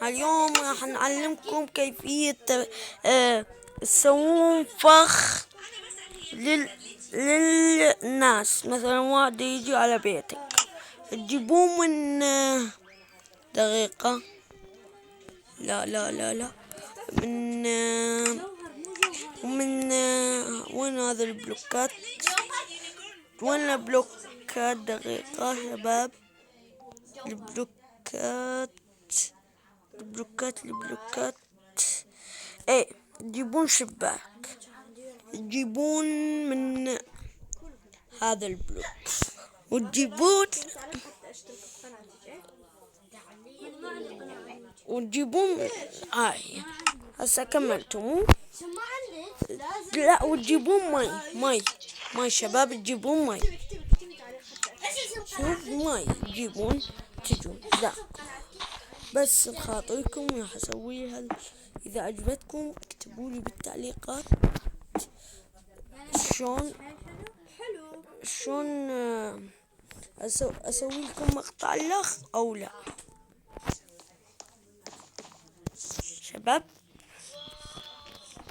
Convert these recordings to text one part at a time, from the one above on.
اليوم راح نعلمكم كيفية تسوون فخ للناس. مثلا واحد يجي على بيتك، تجيبوه من دقيقة. لا لا لا لا، من وين هذا البلوكات؟ وين البلوكات؟ دقيقة شباب، البلوكات البلوكات. ايه، تجيبون شباك، تجيبون من هذا البلوك وتجيبون هاي. هسه كملتم. لا، وتجيبون ماي شباب، تجيبون ماي. شوف ماي تجيبون، تجون ذا. بس بخاطركم راح اسويها. اذا عجبتكم اكتبوا لي بالتعليقات شلون اسوي لكم مقطع اللخ او لا شباب.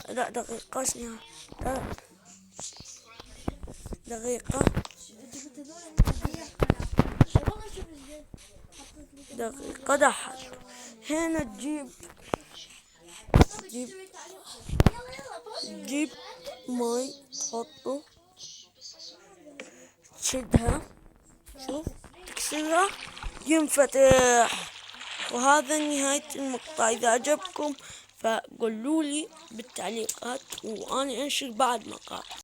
لا دقيقة، دقيقة دحر. هنا تجيب ماي، تحطه، تشدها، شوف تكسرها، ينفتح. وهذا نهاية المقطع. إذا عجبكم فقولوا لي بالتعليقات وأنا أنشر بعد مقاطع.